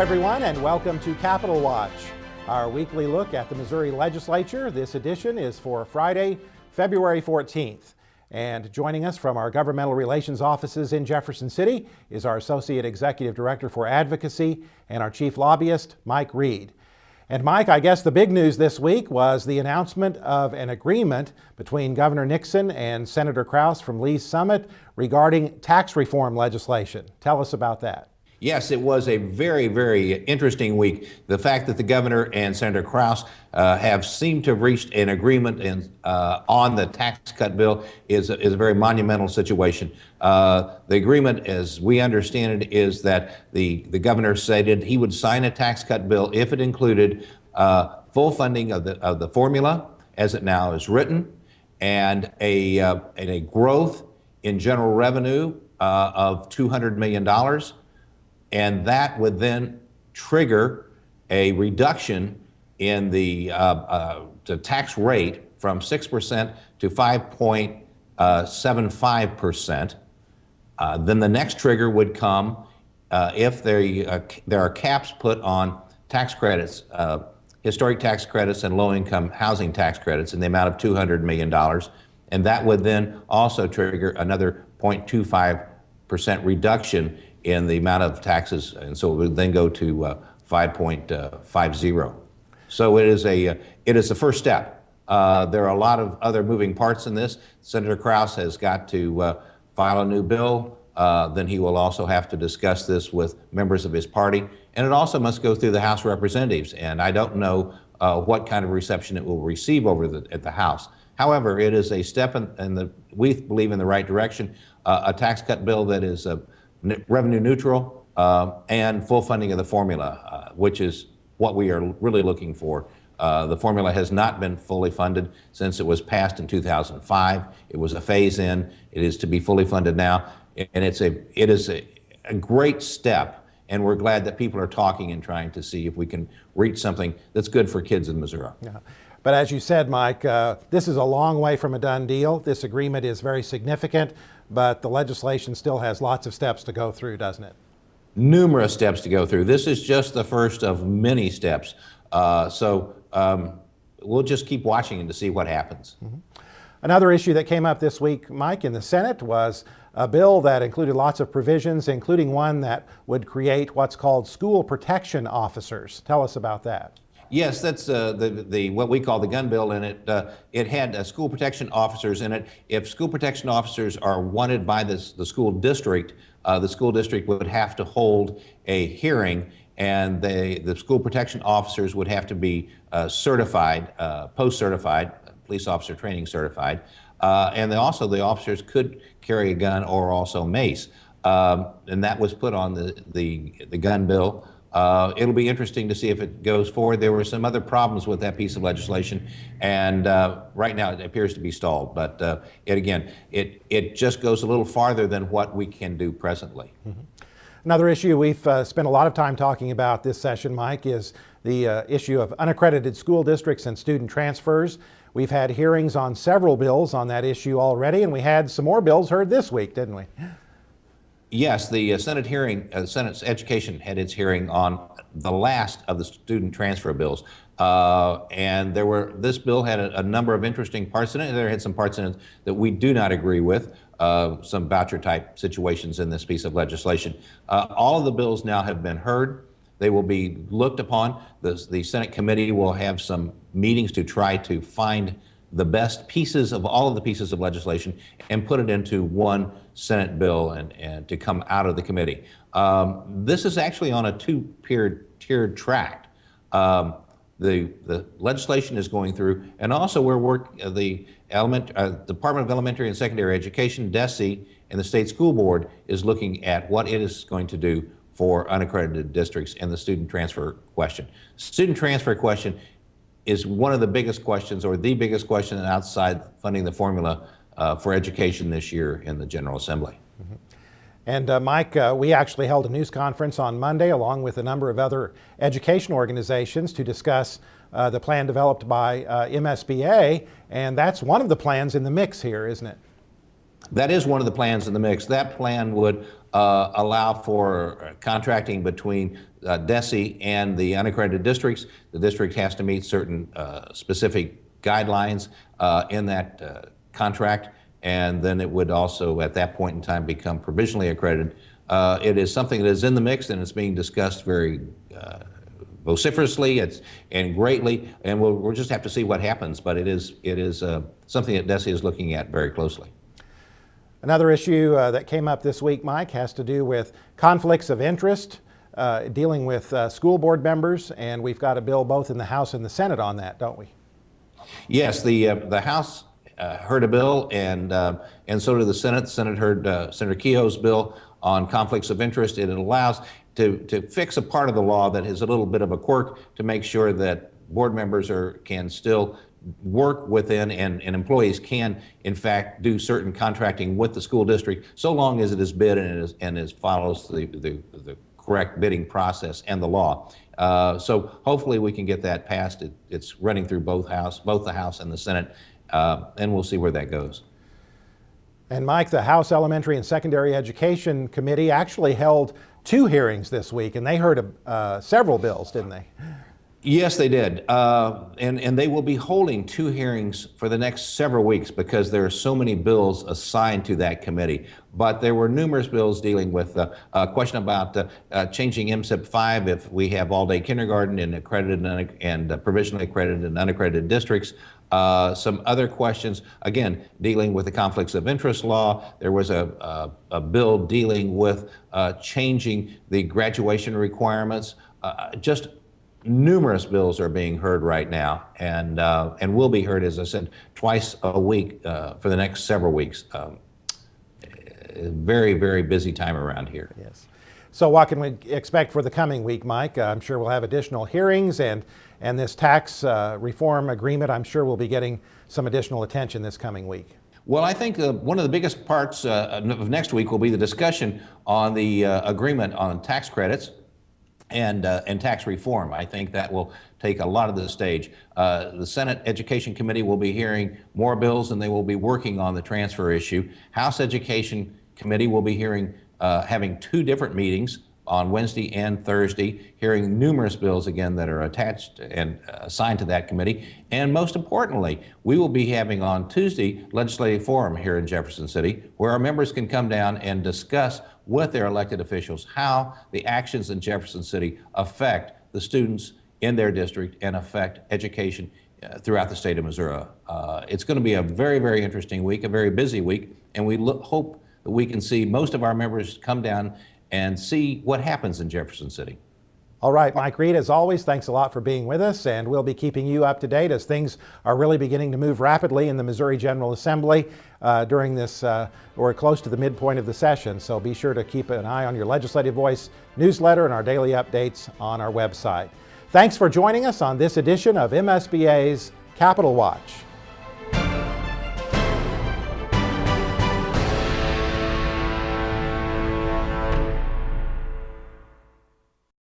everyone, and welcome to Capitol Watch, our weekly look at the Missouri Legislature. This edition is for Friday, February 14th. And joining us from our governmental relations offices in Jefferson City is our Associate Executive Director for Advocacy and our Chief Lobbyist, Mike Reed. And Mike, I guess the big news this week was the announcement of an agreement between Governor Nixon and Senator Kraus from Lee's Summit regarding tax reform legislation. Tell us about that. Yes, it was a very, very interesting week. The fact that the governor and Senator Kraus have seemed to have reached an agreement on the tax cut bill is a very monumental situation. The agreement, as we understand it, is that the governor stated he would sign a tax cut bill if it included full funding of the formula as it now is written, and a growth in general revenue of $200 million. And that would then trigger a reduction in the tax rate from 6% to 5.75%. Then the next trigger would come if there are caps put on tax credits, historic tax credits and low-income housing tax credits in the amount of $200 million. And that would then also trigger another 0.25% reduction in the amount of taxes, and so it would then go to 5.50. So it is the first step. There are a lot of other moving parts in this. Senator Kraus has got to file a new bill. Then he will also have to discuss this with members of his party, and it also must go through the House of Representatives. And I don't know what kind of reception it will receive at the House. However, it is a step we believe in the right direction. A tax cut bill that is revenue neutral and full funding of the formula, which is what we are really looking for. The formula has not been fully funded since it was passed in 2005. It was a phase-in. It is to be fully funded now, and it is a great step. And we're glad that people are talking and trying to see if we can reach something that's good for kids in Missouri. Yeah. But as you said, Mike, this is a long way from a done deal. This agreement is very significant, but the legislation still has lots of steps to go through, doesn't it? Numerous steps to go through. This is just the first of many steps. So we'll just keep watching to see what happens. Mm-hmm. Another issue that came up this week, Mike, in the Senate was a bill that included lots of provisions, including one that would create what's called school protection officers. Tell us about that. Yes, that's what we call the gun bill, and it had school protection officers in it. If school protection officers are wanted by the school district would have to hold a hearing, and the school protection officers would have to be certified, post-certified, police officer training certified, and the officers could carry a gun or also mace, and that was put on the gun bill. It'll be interesting to see if it goes forward. There were some other problems with that piece of legislation, and right now it appears to be stalled. But it just goes a little farther than what we can do presently. Mm-hmm. Another issue we've spent a lot of time talking about this session, Mike, is the issue of unaccredited school districts and student transfers. We've had hearings on several bills on that issue already, and we had some more bills heard this week, didn't we? Yes, the Senate's Education had its hearing on the last of the student transfer bills, and this bill had a number of interesting parts in it. There had some parts in it that we do not agree with, some voucher-type situations in this piece of legislation. All of the bills now have been heard. They will be looked upon. The Senate committee will have some meetings to try to find the best pieces of all of the pieces of legislation and put it into one Senate bill and to come out of the committee. This is actually on a tiered track. The legislation is going through, and also the Department of Elementary and Secondary Education, DESE, and the State School Board is looking at what it is going to do for unaccredited districts and the student transfer question. Student transfer question is one of the biggest questions, or the biggest question outside funding the formula for education this year in the General Assembly. Mm-hmm. And Mike, we actually held a news conference on Monday along with a number of other education organizations to discuss the plan developed by MSBA, and that's one of the plans in the mix here, isn't it? That is one of the plans in the mix. That plan would allow for contracting between DESE and the unaccredited districts. The district has to meet certain specific guidelines in that contract, and then it would also, at that point in time, become provisionally accredited. It is something that is in the mix, and it's being discussed very vociferously and greatly, and we'll just have to see what happens. But it is something that DESE is looking at very closely. Another issue that came up this week, Mike, has to do with conflicts of interest, dealing with school board members, and we've got a bill both in the House and the Senate on that, don't we? Yes, the House heard a bill, and so did the Senate. The Senate heard Senator Kehoe's bill on conflicts of interest. It allows to fix a part of the law that is a little bit of a quirk to make sure that board members can still work within, and employees can, in fact, do certain contracting with the school district, so long as it is bid and follows the correct bidding process and the law. So hopefully we can get that passed. It's running through both the House and the Senate, and we'll see where that goes. And Mike, the House Elementary and Secondary Education Committee actually held 2 hearings this week, and they heard several bills, didn't they? Yes, they did. And they will be holding 2 hearings for the next several weeks because there are so many bills assigned to that committee. But there were numerous bills dealing with a question about changing MSIP 5 if we have all-day kindergarten in accredited and provisionally accredited and unaccredited districts. Some other questions, again, dealing with the conflicts of interest law. There was a bill dealing with changing the graduation requirements. Just numerous bills are being heard right now, and will be heard, as I said, twice a week for the next several weeks. Very, very busy time around here. Yes. So what can we expect for the coming week, Mike? I'm sure we'll have additional hearings, and this tax reform agreement, I'm sure, will be getting some additional attention this coming week. Well, I think one of the biggest parts of next week will be the discussion on the agreement on tax credits and tax reform. I think that will take a lot of the stage. The Senate Education Committee will be hearing more bills, and they will be working on the transfer issue. House Education Committee will be having 2 different meetings on Wednesday and Thursday, hearing numerous bills again that are attached and assigned to that committee. And most importantly, we will be having on Tuesday legislative forum here in Jefferson City, where our members can come down and discuss with their elected officials how the actions in Jefferson City affect the students in their district and affect education throughout the state of Missouri. It's going to be a very, very interesting week, a very busy week, and we hope that we can see most of our members come down and see what happens in Jefferson City. All right, Mike Reed, as always, thanks a lot for being with us, and we'll be keeping you up to date as things are really beginning to move rapidly in the Missouri General Assembly during this, or close to the midpoint of the session. So be sure to keep an eye on your Legislative Voice newsletter and our daily updates on our website. Thanks for joining us on this edition of MSBA's Capitol Watch.